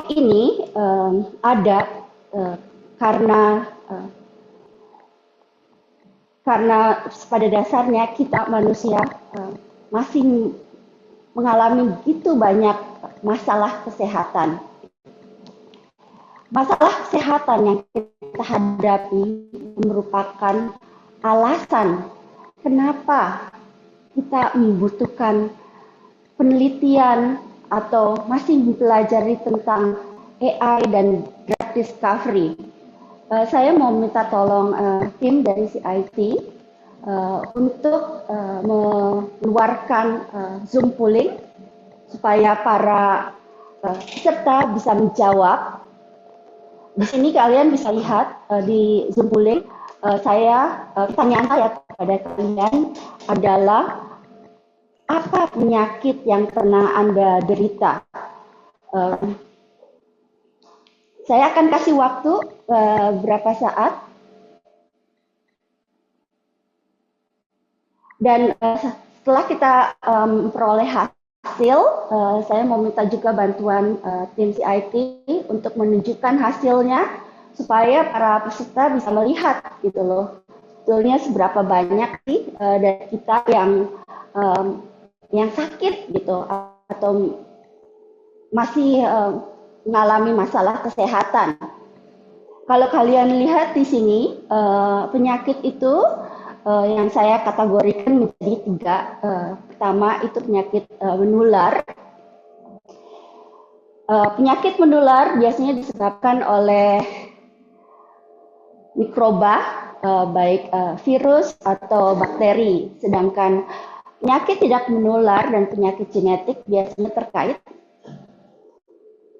topik ini ada eh, karena eh, karena pada dasarnya kita manusia masih mengalami begitu banyak masalah kesehatan. Masalah kesehatan yang kita hadapi merupakan alasan kenapa kita membutuhkan penelitian atau masih mempelajari tentang AI dan drug discovery. Saya mau minta tolong tim dari CIT untuk mengeluarkan Zoom polling supaya para peserta bisa menjawab. Di sini kalian bisa lihat di Zoom polling pertanyaan saya kepada kalian adalah apa penyakit yang pernah Anda derita? Saya akan kasih waktu berapa saat. Dan setelah kita memperoleh hasil, saya mau minta juga bantuan tim CIT untuk menunjukkan hasilnya supaya para peserta bisa melihat gitu loh. Sebetulnya seberapa banyak sih dari kita yang sakit gitu atau masih mengalami masalah kesehatan. Kalau kalian lihat di sini, penyakit itu yang saya kategorikan menjadi 3. Pertama itu penyakit menular. Penyakit menular biasanya disebabkan oleh mikroba, baik virus atau bakteri. Sedangkan penyakit tidak menular dan penyakit genetik biasanya terkait.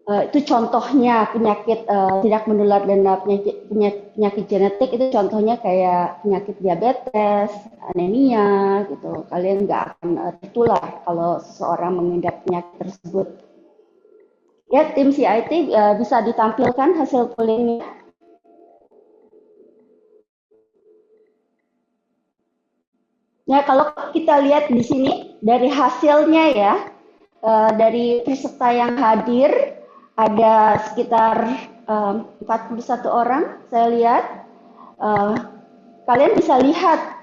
Itu contohnya penyakit tidak menular dan penyakit genetik itu contohnya kayak penyakit diabetes, anemia gitu. Kalian nggak akan tertular kalau seseorang mengidap penyakit tersebut. Ya, tim CIT bisa ditampilkan hasil pollingnya. Ya, kalau kita lihat di sini dari hasilnya ya, dari peserta yang hadir ada sekitar 41 orang, saya lihat. Kalian bisa lihat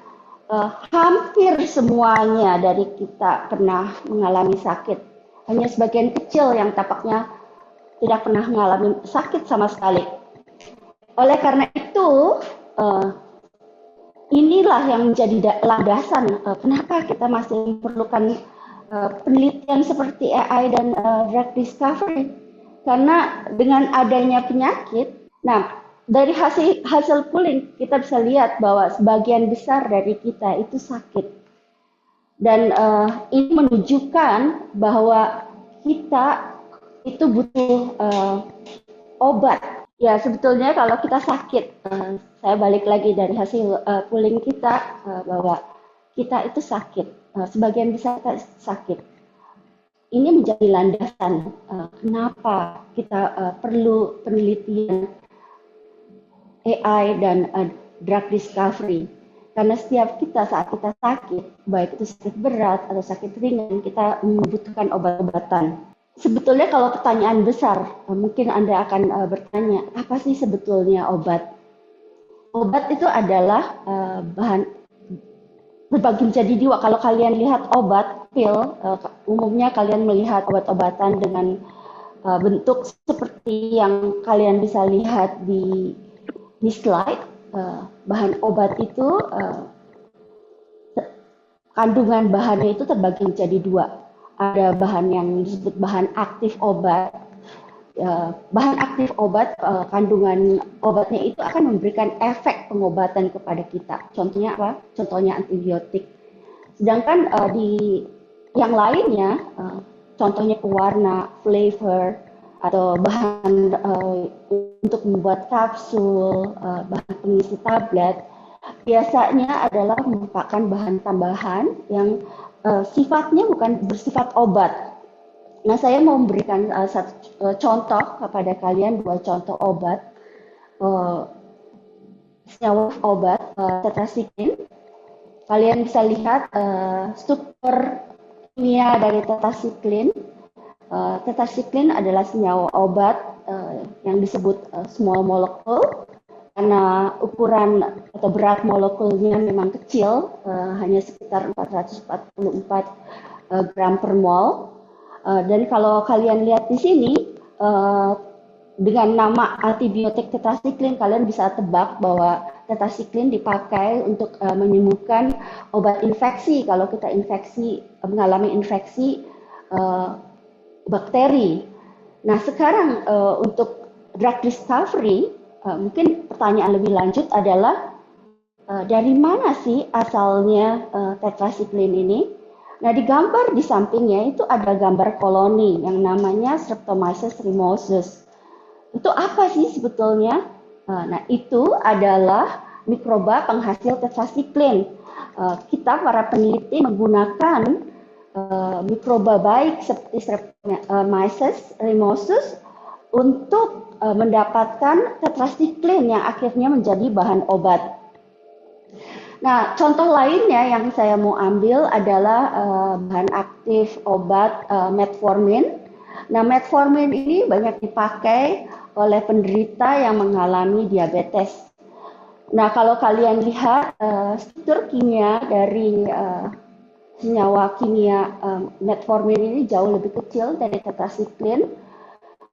hampir semuanya dari kita pernah mengalami sakit. Hanya sebagian kecil yang tampaknya tidak pernah mengalami sakit sama sekali. Oleh karena itu, inilah yang menjadi landasan kenapa kita masih memerlukan penelitian seperti AI dan drug discovery. Karena dengan adanya penyakit, nah dari hasil polling kita bisa lihat bahwa sebagian besar dari kita itu sakit. Dan ini menunjukkan bahwa kita itu butuh obat. Ya sebetulnya kalau kita sakit, saya balik lagi dari hasil polling kita bahwa kita itu sakit, sebagian besar kita sakit. Ini menjadi landasan kenapa kita perlu penelitian AI dan drug discovery. Karena setiap kita saat kita sakit, baik itu sakit berat atau sakit ringan, kita membutuhkan obat-obatan. Sebetulnya kalau pertanyaan besar, mungkin Anda akan bertanya, apa sih sebetulnya obat? Obat itu adalah bahan berbagi menjadi 2. Kalau kalian lihat obat, pil, umumnya kalian melihat obat-obatan dengan bentuk seperti yang kalian bisa lihat di slide. Bahan obat itu, kandungan bahannya itu terbagi menjadi 2. Ada bahan yang disebut bahan aktif obat. Bahan aktif obat, kandungan obatnya itu akan memberikan efek pengobatan kepada kita. Contohnya apa? Contohnya antibiotik. Sedangkan di yang lainnya, contohnya pewarna, flavor, atau bahan untuk membuat kapsul, bahan pengisi tablet, biasanya adalah merupakan bahan tambahan yang sifatnya bukan bersifat obat. Nah, saya mau memberikan satu contoh kepada kalian, 2 contoh obat. Senyawa obat tetracycline. Kalian bisa lihat struktur kimia dari tetracycline. Tetracycline adalah senyawa obat yang disebut small molecule, karena ukuran atau berat molekulnya memang kecil, hanya sekitar 444 gram per mol. Dan kalau kalian lihat di sini, dengan nama antibiotik tetrasiklin, kalian bisa tebak bahwa tetrasiklin dipakai untuk menyembuhkan obat infeksi kalau kita mengalami infeksi bakteri. Nah, sekarang untuk drug discovery, mungkin pertanyaan lebih lanjut adalah dari mana sih asalnya tetrasiklin ini? Nah, di gambar di sampingnya itu ada gambar koloni yang namanya Streptomyces rhamnosus. Itu apa sih sebetulnya? Nah, itu adalah mikroba penghasil tetrasiklin. Kita para peneliti menggunakan mikroba baik seperti Streptomyces rhamnosus untuk mendapatkan tetrasiklin yang akhirnya menjadi bahan obat. Nah, contoh lainnya yang saya mau ambil adalah bahan aktif obat metformin. Nah, metformin ini banyak dipakai oleh penderita yang mengalami diabetes. Nah, kalau kalian lihat struktur kimia dari senyawa kimia metformin ini jauh lebih kecil dari tetrasiklin,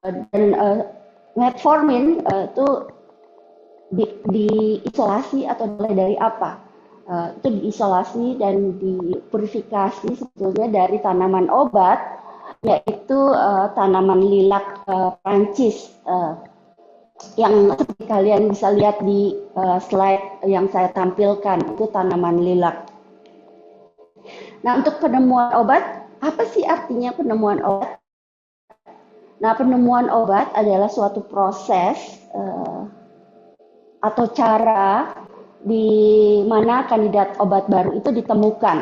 dan metformin itu diisolasi atau dari apa? Itu diisolasi dan dipurifikasi sebetulnya dari tanaman obat, yaitu tanaman lilac Prancis, yang seperti kalian bisa lihat di slide yang saya tampilkan, itu tanaman lilac. Nah, untuk penemuan obat, apa sih artinya penemuan obat? Nah, penemuan obat adalah suatu proses atau cara di mana kandidat obat baru itu ditemukan.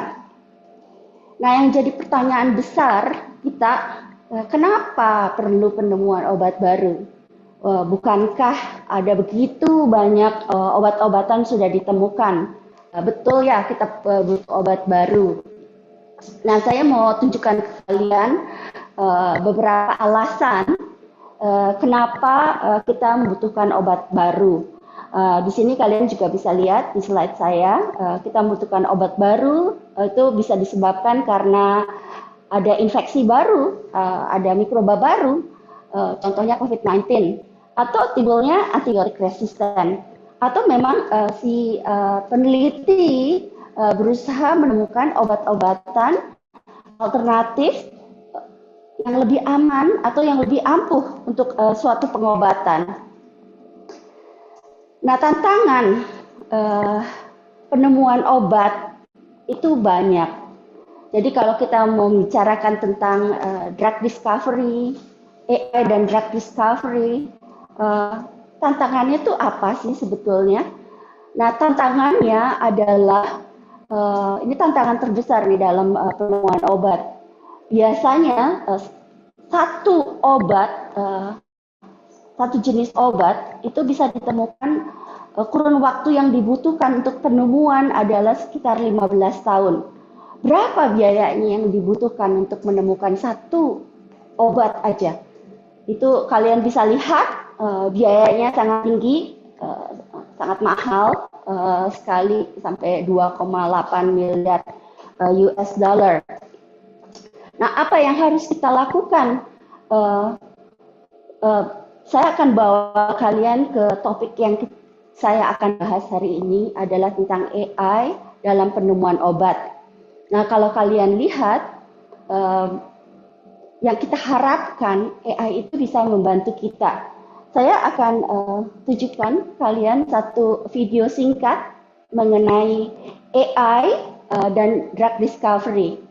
Nah, yang jadi pertanyaan besar kita, kenapa perlu penemuan obat baru? Bukankah ada begitu banyak obat-obatan sudah ditemukan? Betul ya, kita butuh obat baru. Nah, saya mau tunjukkan ke kalian beberapa alasan kenapa kita membutuhkan obat baru. Di sini kalian juga bisa lihat di slide saya, kita membutuhkan obat baru, itu bisa disebabkan karena ada infeksi baru, ada mikroba baru, contohnya COVID-19, atau timbulnya antibiotik resisten, atau memang si peneliti berusaha menemukan obat-obatan alternatif yang lebih aman atau yang lebih ampuh untuk suatu pengobatan. Nah, tantangan penemuan obat itu banyak. Jadi kalau kita mau membicarakan tentang drug discovery, AI dan drug discovery, tantangannya itu apa sih sebetulnya? Nah, tantangannya adalah, ini tantangan terbesar di dalam penemuan obat. Biasanya satu jenis obat itu bisa ditemukan, kurun waktu yang dibutuhkan untuk penemuan adalah sekitar 15 tahun. Berapa biayanya yang dibutuhkan untuk menemukan satu obat aja? Itu kalian bisa lihat, biayanya sangat tinggi, sangat mahal sekali, sampai 2,8 miliar US dollar. Nah, apa yang harus kita lakukan? Saya akan bawa kalian ke topik yang saya akan bahas hari ini, adalah tentang AI dalam penemuan obat. Nah, kalau kalian lihat, yang kita harapkan AI itu bisa membantu kita. Saya akan tunjukkan kalian satu video singkat mengenai AI dan drug discovery.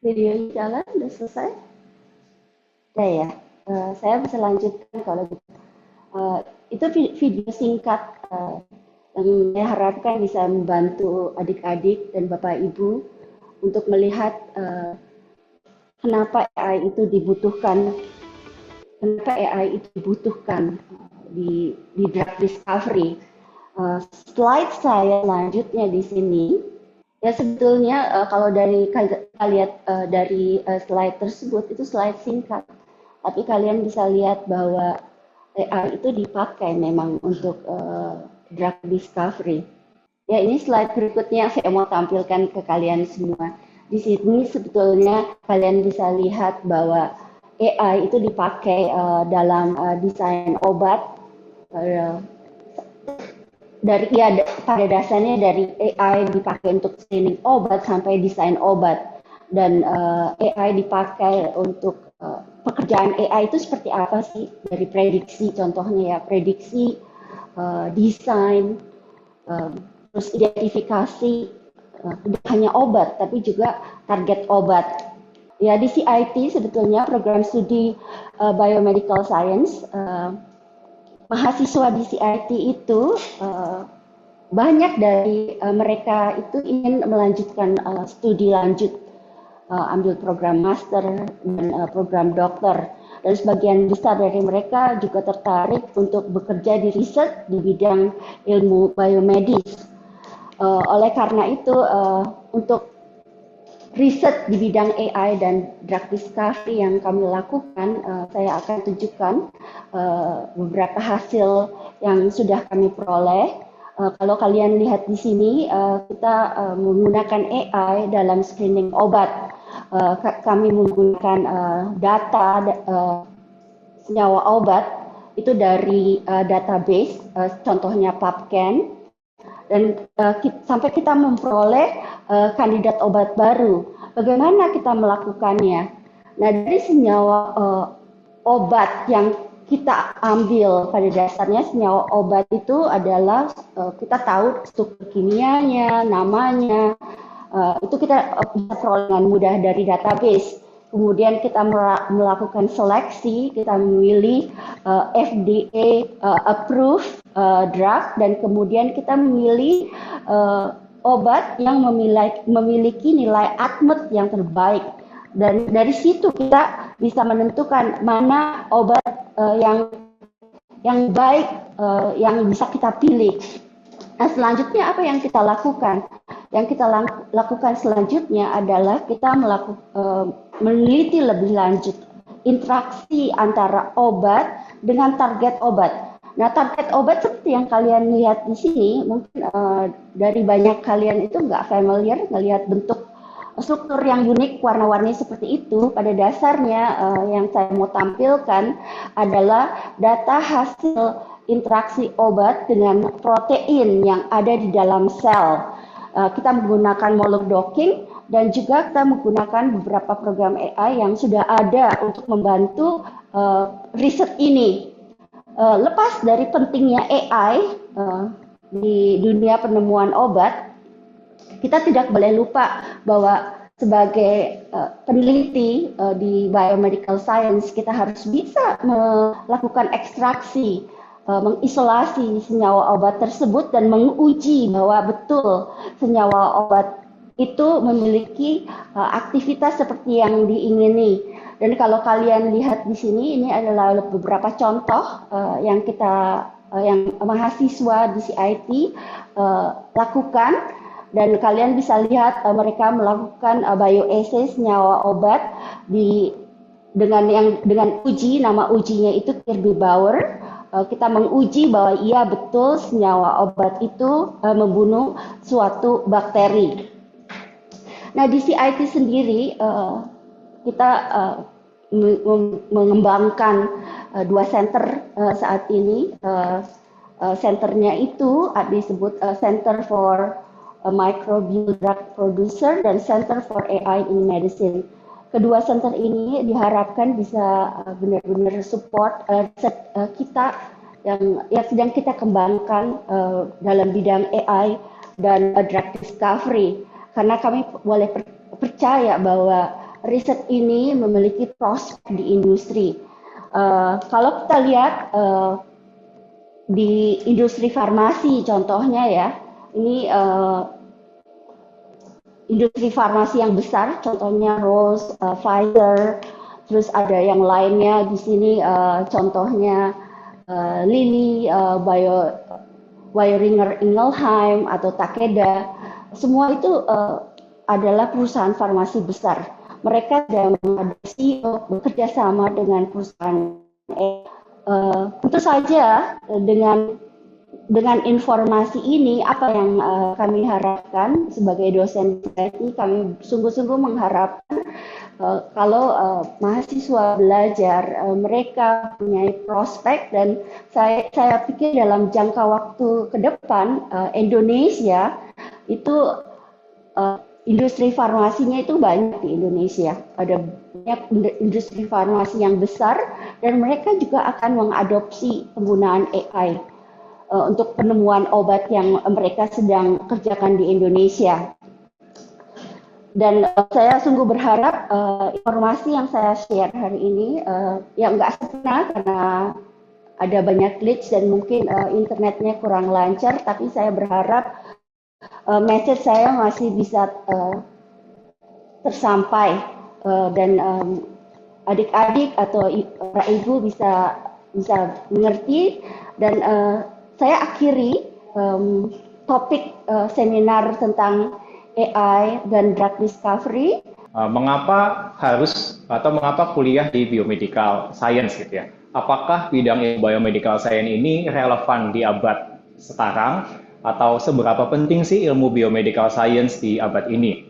Videonya jalan, udah selesai? Udah ya. Saya bisa lanjutkan kalau gitu. Eh, itu video singkat yang saya harapkan bisa membantu adik-adik dan Bapak Ibu untuk melihat kenapa AI itu dibutuhkan, kenapa AI itu dibutuhkan di drug discovery. Slide saya selanjutnya di sini. Ya sebetulnya kalau dari kita lihat dari slide tersebut itu slide singkat, tapi kalian bisa lihat bahwa AI itu dipakai memang untuk drug discovery. Ya ini slide berikutnya saya mau tampilkan ke kalian semua. Di sini sebetulnya kalian bisa lihat bahwa AI itu dipakai dalam desain obat uh, dari ya pada dasarnya dari AI dipakai untuk screening obat sampai desain obat dan AI dipakai untuk pekerjaan AI itu seperti apa sih dari prediksi contohnya ya prediksi desain terus identifikasi tidak hanya obat tapi juga target obat ya di CIT sebetulnya program studi biomedical science mahasiswa di CIT itu banyak dari mereka itu ingin melanjutkan studi lanjut, ambil program master dan program dokter. Dan sebagian besar dari mereka juga tertarik untuk bekerja di riset di bidang ilmu biomedis. Oleh karena itu, untuk riset di bidang AI dan drug discovery yang kami lakukan, saya akan tunjukkan beberapa hasil yang sudah kami peroleh. Kalau kalian lihat di sini, kita menggunakan AI dalam screening obat. Kami menggunakan data senyawa obat itu dari database, contohnya PubChem. Dan sampai kita memperoleh kandidat obat baru. Bagaimana kita melakukannya? Nah, dari senyawa obat yang kita ambil pada dasarnya senyawa obat itu adalah kita tahu struktur kimianya, namanya, itu kita bisa peroleh dengan mudah dari database. Kemudian kita melakukan seleksi, kita memilih FDA approved drug dan kemudian kita memilih obat yang memiliki nilai ADMET yang terbaik. Dan dari situ kita bisa menentukan mana obat yang baik yang bisa kita pilih. Nah, selanjutnya apa yang kita lakukan? Yang kita lakukan selanjutnya adalah kita meneliti lebih lanjut interaksi antara obat dengan target obat. Nah, target obat seperti yang kalian lihat di sini, mungkin dari banyak kalian itu nggak familiar melihat bentuk struktur yang unik warna-warni seperti itu. Pada dasarnya yang saya mau tampilkan adalah data hasil interaksi obat dengan protein yang ada di dalam sel. Kita menggunakan Molog docking dan juga kita menggunakan beberapa program AI yang sudah ada untuk membantu riset ini. Lepas dari pentingnya AI di dunia penemuan obat, kita tidak boleh lupa bahwa sebagai peneliti di biomedical science kita harus bisa melakukan ekstraksi, mengisolasi senyawa obat tersebut dan menguji bahwa betul senyawa obat itu memiliki aktivitas seperti yang diingini. Dan kalau kalian lihat di sini, ini adalah beberapa contoh yang mahasiswa di CIT lakukan. Dan kalian bisa lihat mereka melakukan bioassay senyawa obat dengan uji, nama ujinya itu Kirby Bauer. Kita menguji bahwa iya betul senyawa obat itu membunuh suatu bakteri. Nah, di CIT sendiri kita mengembangkan dua center saat ini. Centernya itu disebut Center for Microbial Drug Producer dan Center for AI in Medicine. Kedua center ini diharapkan bisa benar-benar support riset kita yang sedang kita kembangkan dalam bidang AI dan drug discovery. Karena kami boleh percaya bahwa riset ini memiliki prospek di industri. Kalau kita lihat di industri farmasi contohnya ya, ini industri farmasi yang besar, contohnya Roche, Pfizer, terus ada yang lainnya di sini, contohnya Lilly, Boehringer Ingelheim atau Takeda. Semua itu adalah perusahaan farmasi besar. Mereka sedang mengadopsi bekerja sama dengan perusahaan. Tentu saja dengan informasi ini, apa yang kami harapkan sebagai dosen IT, kami sungguh-sungguh mengharapkan kalau mahasiswa belajar, mereka punya prospek, dan saya pikir dalam jangka waktu ke depan Indonesia itu industri farmasinya itu banyak di Indonesia. Ada banyak industri farmasi yang besar dan mereka juga akan mengadopsi penggunaan AI untuk penemuan obat yang mereka sedang kerjakan di Indonesia. Dan saya sungguh berharap informasi yang saya share hari ini yang nggak sempurna karena ada banyak glitch dan mungkin internetnya kurang lancar, tapi saya berharap message saya masih bisa tersampai dan adik-adik atau para ibu bisa mengerti. Dan saya akhiri topik seminar tentang AI dan drug discovery. Mengapa harus atau mengapa kuliah di biomedical science gitu ya? Apakah bidang biomedical science ini relevan di abad sekarang? Atau seberapa penting sih ilmu biomedical science di abad ini?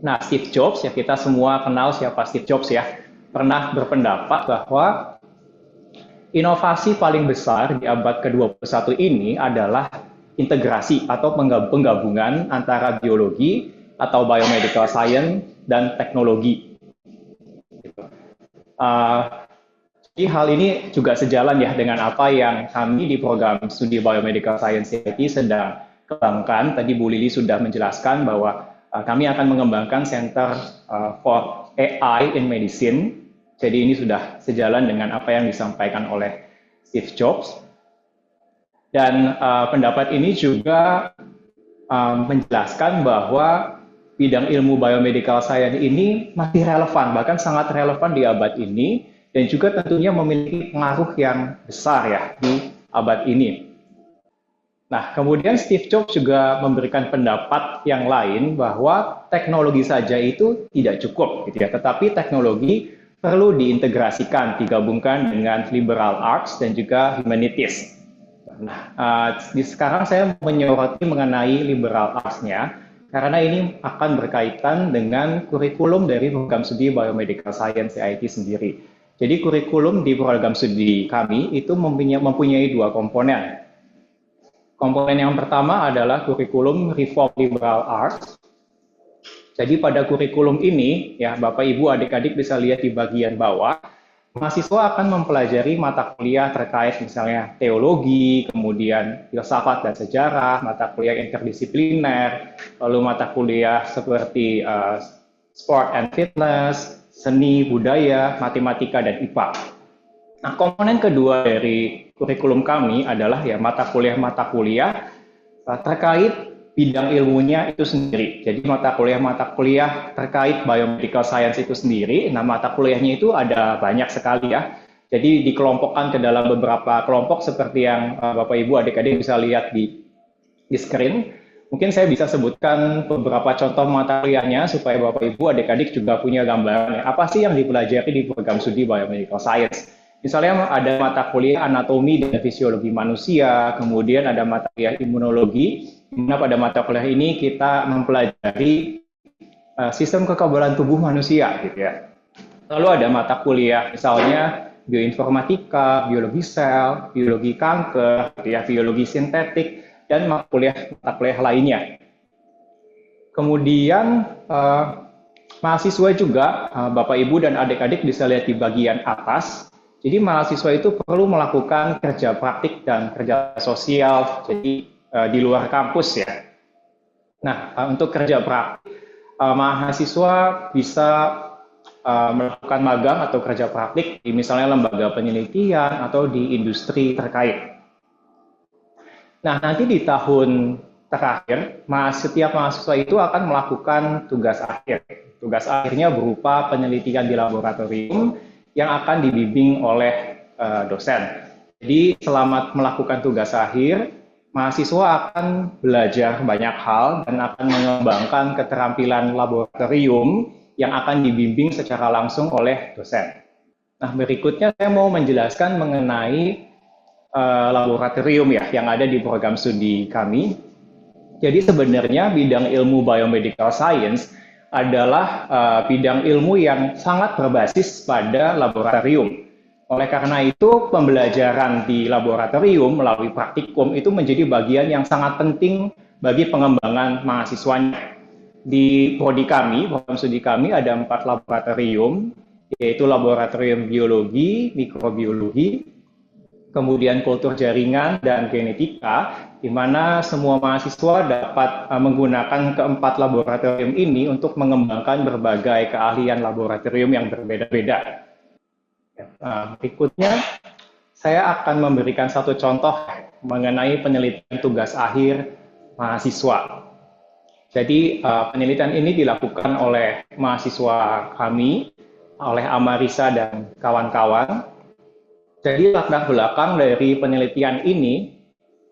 Nah, Steve Jobs, ya kita semua kenal siapa Steve Jobs ya, pernah berpendapat bahwa inovasi paling besar di abad ke-21 ini adalah integrasi atau penggabungan antara biologi atau biomedical science dan teknologi. Jadi hal ini juga sejalan ya dengan apa yang kami di program studi Biomedical Science IT sedang kembangkan. Tadi Bu Lili sudah menjelaskan bahwa kami akan mengembangkan Center for AI in Medicine. Jadi ini sudah sejalan dengan apa yang disampaikan oleh Steve Jobs. Dan pendapat ini juga menjelaskan bahwa bidang ilmu biomedical science ini masih relevan, bahkan sangat relevan di abad ini, dan juga tentunya memiliki pengaruh yang besar ya di abad ini. Nah, kemudian Steve Jobs juga memberikan pendapat yang lain bahwa teknologi saja itu tidak cukup, gitu ya. Tetapi teknologi perlu diintegrasikan, digabungkan dengan liberal arts dan juga humanities. Nah, sekarang saya menyoroti mengenai liberal arts-nya, karena ini akan berkaitan dengan kurikulum dari program studi Biomedical Science IT sendiri. Jadi kurikulum di program studi kami itu mempunyai dua komponen. Komponen yang pertama adalah kurikulum Reform Liberal Arts. Jadi pada kurikulum ini, ya Bapak Ibu adik-adik bisa lihat di bagian bawah, mahasiswa akan mempelajari mata kuliah terkait misalnya teologi, kemudian filsafat dan sejarah, mata kuliah interdisipliner, lalu mata kuliah seperti sport and fitness, seni, budaya, matematika, dan IPA. Nah, komponen kedua dari kurikulum kami adalah ya mata kuliah terkait bidang ilmunya itu sendiri. Jadi mata kuliah terkait biomedical science itu sendiri. Nah, mata kuliahnya itu ada banyak sekali ya. Jadi dikelompokkan ke dalam beberapa kelompok seperti yang Bapak Ibu adik-adik bisa lihat di screen. Mungkin saya bisa sebutkan beberapa contoh mata kuliahnya supaya Bapak Ibu adik-adik juga punya gambaran apa sih yang dipelajari di program studi Biomedical Science. Misalnya ada mata kuliah anatomi dan fisiologi manusia, kemudian ada mata kuliah imunologi, di mana pada mata kuliah ini kita mempelajari sistem kekebalan tubuh manusia, gitu ya. Lalu ada mata kuliah misalnya bioinformatika, biologi sel, biologi kanker, gitu ya, biologi sintetik, dan mata kuliah lainnya. Kemudian mahasiswa juga, Bapak Ibu dan adik-adik bisa lihat di bagian atas. Jadi mahasiswa itu perlu melakukan kerja praktik dan kerja sosial, jadi di luar kampus ya. Nah, untuk kerja praktik, mahasiswa bisa melakukan magang atau kerja praktik di misalnya lembaga penelitian atau di industri terkait. Nah, nanti di tahun terakhir, setiap mahasiswa itu akan melakukan tugas akhir. Tugas akhirnya berupa penelitian di laboratorium yang akan dibimbing oleh dosen. Jadi, selama melakukan tugas akhir, mahasiswa akan belajar banyak hal dan akan mengembangkan keterampilan laboratorium yang akan dibimbing secara langsung oleh dosen. Nah, berikutnya saya mau menjelaskan mengenai laboratorium ya yang ada di program studi kami. Jadi sebenarnya bidang ilmu biomedical science adalah bidang ilmu yang sangat berbasis pada laboratorium. Oleh karena itu, pembelajaran di laboratorium melalui praktikum itu menjadi bagian yang sangat penting bagi pengembangan mahasiswanya. Di prodi kami, program studi kami ada 4 laboratorium, yaitu laboratorium biologi, mikrobiologi, kemudian kultur jaringan dan genetika, di mana semua mahasiswa dapat menggunakan keempat laboratorium ini untuk mengembangkan berbagai keahlian laboratorium yang berbeda-beda. Berikutnya, saya akan memberikan satu contoh mengenai penelitian tugas akhir mahasiswa. Jadi penelitian ini dilakukan oleh mahasiswa kami, oleh Amarisa dan kawan-kawan. Jadi latar belakang dari penelitian ini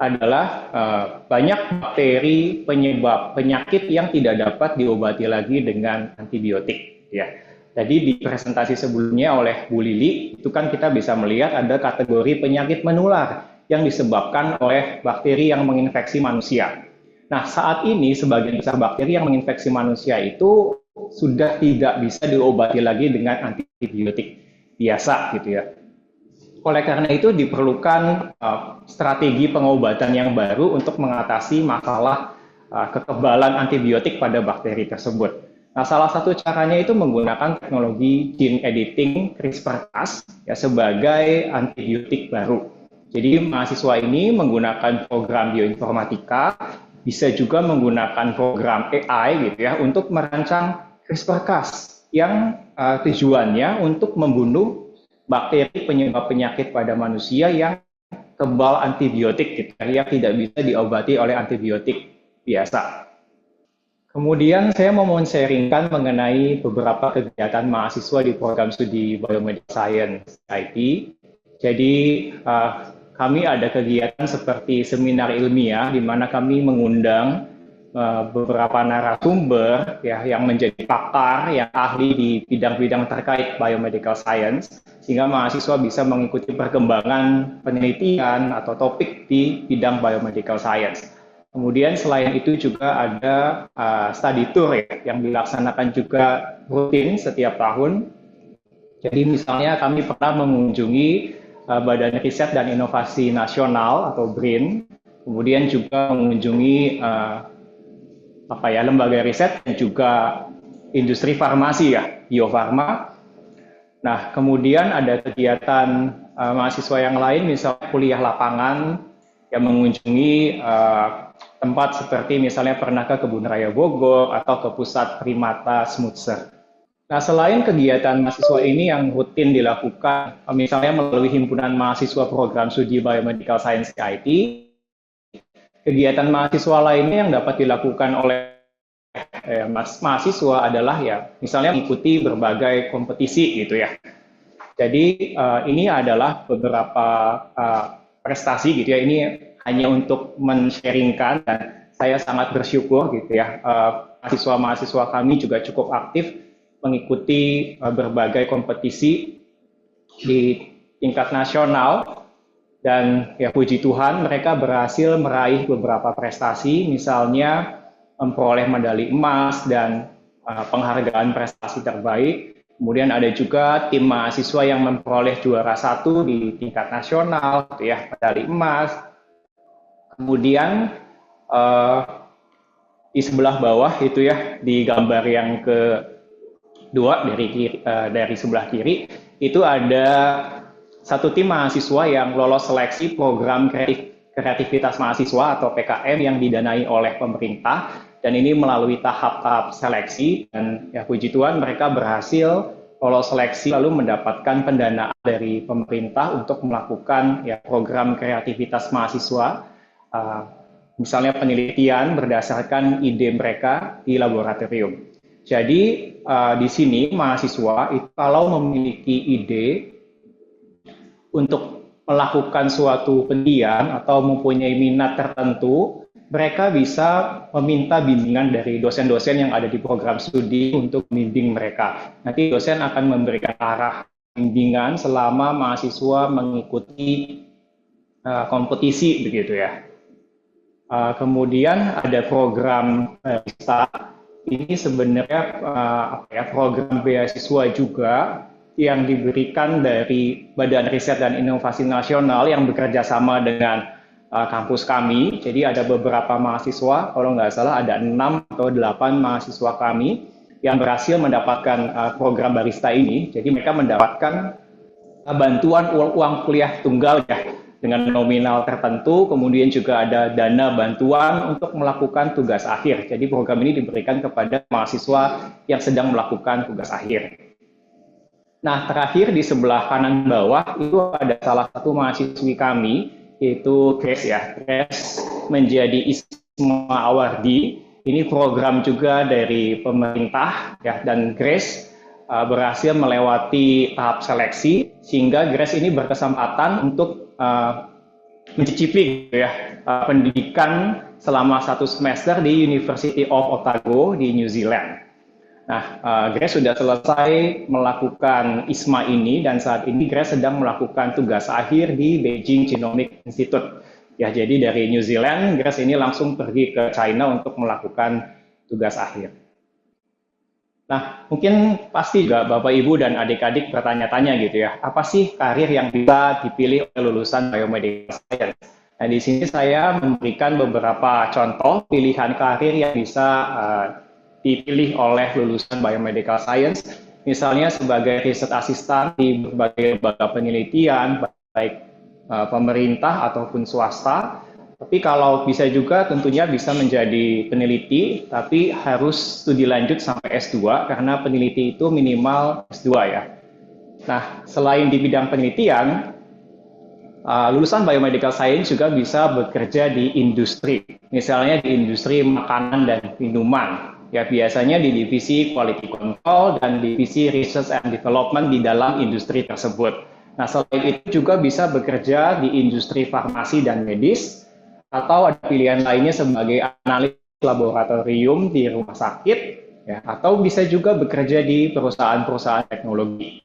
adalah banyak bakteri penyebab penyakit yang tidak dapat diobati lagi dengan antibiotik. Ya. Jadi di presentasi sebelumnya oleh Bu Lili, itu kan kita bisa melihat ada kategori penyakit menular yang disebabkan oleh bakteri yang menginfeksi manusia. Nah, saat ini sebagian besar bakteri yang menginfeksi manusia itu sudah tidak bisa diobati lagi dengan antibiotik biasa gitu ya. Oleh karena itu diperlukan strategi pengobatan yang baru untuk mengatasi masalah kekebalan antibiotik pada bakteri tersebut. Nah, salah satu caranya itu menggunakan teknologi gene editing CRISPR-Cas ya, sebagai antibiotik baru. Jadi mahasiswa ini menggunakan program bioinformatika, bisa juga menggunakan program AI gitu ya untuk merancang CRISPR-Cas yang tujuannya untuk membunuh bakteri penyebab penyakit pada manusia yang kebal antibiotik gitu, yang tidak bisa diobati oleh antibiotik biasa. Kemudian saya mau sharingkan mengenai beberapa kegiatan mahasiswa di program studi Biomedical Science IT. Jadi kami ada kegiatan seperti seminar ilmiah di mana kami mengundang beberapa narasumber ya yang menjadi pakar yang ahli di bidang-bidang terkait biomedical science sehingga mahasiswa bisa mengikuti perkembangan penelitian atau topik di bidang biomedical science. Kemudian selain itu juga ada study tour ya, yang dilaksanakan juga rutin setiap tahun. Jadi misalnya kami pernah mengunjungi Badan Riset dan Inovasi Nasional atau BRIN, kemudian juga mengunjungi lembaga riset dan juga industri farmasi ya, Bio Farma. Nah, kemudian ada kegiatan mahasiswa yang lain, misalnya kuliah lapangan yang mengunjungi tempat seperti misalnya pernah ke Kebun Raya Bogor atau ke Pusat Primata Smutser. Nah, selain kegiatan mahasiswa ini yang rutin dilakukan, misalnya melalui Himpunan Mahasiswa Program Studi Biomedical Science IT, kegiatan mahasiswa lainnya yang dapat dilakukan oleh mahasiswa adalah ya, misalnya mengikuti berbagai kompetisi gitu ya. Jadi ini adalah beberapa prestasi gitu ya. Ini hanya untuk men-sharingkan dan saya sangat bersyukur gitu ya. Mahasiswa-mahasiswa kami juga cukup aktif mengikuti berbagai kompetisi di tingkat nasional dan ya puji Tuhan mereka berhasil meraih beberapa prestasi, misalnya memperoleh medali emas dan penghargaan prestasi terbaik. Kemudian ada juga tim mahasiswa yang memperoleh juara 1 di tingkat nasional, gitu ya, medali emas. Kemudian di sebelah bawah itu ya, di gambar yang kedua dari sebelah kiri, itu ada satu tim mahasiswa yang lolos seleksi program kreativitas mahasiswa atau PKM yang didanai oleh pemerintah, dan ini melalui tahap-tahap seleksi dan ya puji Tuhan mereka berhasil lolos seleksi lalu mendapatkan pendanaan dari pemerintah untuk melakukan ya program kreativitas mahasiswa, misalnya penelitian berdasarkan ide mereka di laboratorium. Jadi di sini mahasiswa itu kalau memiliki ide untuk melakukan suatu penelitian atau mempunyai minat tertentu, mereka bisa meminta bimbingan dari dosen-dosen yang ada di program studi untuk membimbing mereka. Nanti dosen akan memberikan arah bimbingan selama mahasiswa mengikuti kompetisi begitu ya. Kemudian ada program barista. Ini sebenarnya program beasiswa juga yang diberikan dari Badan Riset dan Inovasi Nasional yang bekerja sama dengan kampus kami. Jadi ada beberapa mahasiswa, kalau nggak salah ada 6 atau 8 mahasiswa kami yang berhasil mendapatkan program barista ini. Jadi mereka mendapatkan bantuan uang kuliah tunggal ya, dengan nominal tertentu, kemudian juga ada dana bantuan untuk melakukan tugas akhir. Jadi program ini diberikan kepada mahasiswa yang sedang melakukan tugas akhir. Nah, terakhir di sebelah kanan bawah itu ada salah satu mahasiswi kami, yaitu Grace ya. Grace menjadi ISMA Awardee. Ini program juga dari pemerintah ya, dan Grace berhasil melewati tahap seleksi sehingga Grace ini berkesempatan untuk mencicipi gitu ya, pendidikan selama 1 semester di University of Otago di New Zealand. Nah, Grace sudah selesai melakukan ISMA ini dan saat ini Grace sedang melakukan tugas akhir di Beijing Genomic Institute. Ya, jadi dari New Zealand, Grace ini langsung pergi ke China untuk melakukan tugas akhir. Nah, mungkin pasti juga Bapak, Ibu, dan adik-adik bertanya-tanya gitu ya, apa sih karir yang bisa dipilih oleh lulusan Biomedical Science? Nah, di sini saya memberikan beberapa contoh pilihan karir yang bisa dipilih oleh lulusan Biomedical Science, misalnya sebagai riset asistan di berbagai lembaga penelitian, baik pemerintah ataupun swasta. Tapi kalau bisa juga tentunya bisa menjadi peneliti, tapi harus studi lanjut sampai S2, karena peneliti itu minimal S2 ya. Nah, selain di bidang penelitian, lulusan Biomedical Science juga bisa bekerja di industri, misalnya di industri makanan dan minuman. Ya, biasanya di divisi Quality Control dan divisi Research and Development di dalam industri tersebut. Nah, selain itu juga bisa bekerja di industri farmasi dan medis, atau ada pilihan lainnya sebagai analis laboratorium di rumah sakit, ya, atau bisa juga bekerja di perusahaan-perusahaan teknologi.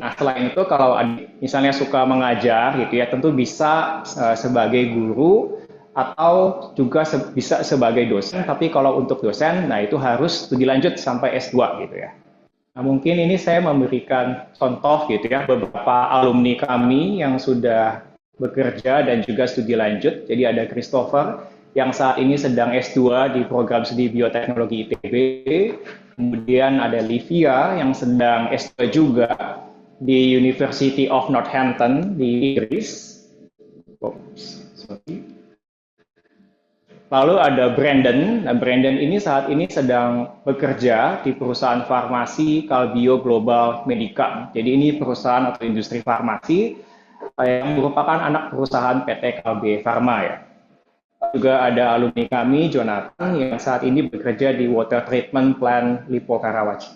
Nah, selain itu kalau misalnya suka mengajar gitu ya, tentu bisa sebagai guru atau juga bisa sebagai dosen, tapi kalau untuk dosen, nah itu harus studi lanjut sampai S2 gitu ya. Nah, mungkin ini saya memberikan contoh gitu ya, beberapa alumni kami yang sudah bekerja dan juga studi lanjut. Jadi ada Christopher yang saat ini sedang S2 di program studi bioteknologi ITB, kemudian ada Livia yang sedang S2 juga di University of Northampton di Inggris. Lalu ada Brandon. Nah, Brandon ini saat ini sedang bekerja di perusahaan farmasi Calbio Global Medica. Jadi ini perusahaan atau industri farmasi yang merupakan anak perusahaan PT Kalbe Pharma ya. Juga ada alumni kami, Jonathan, yang saat ini bekerja di Water Treatment Plant Lipo Karawaci.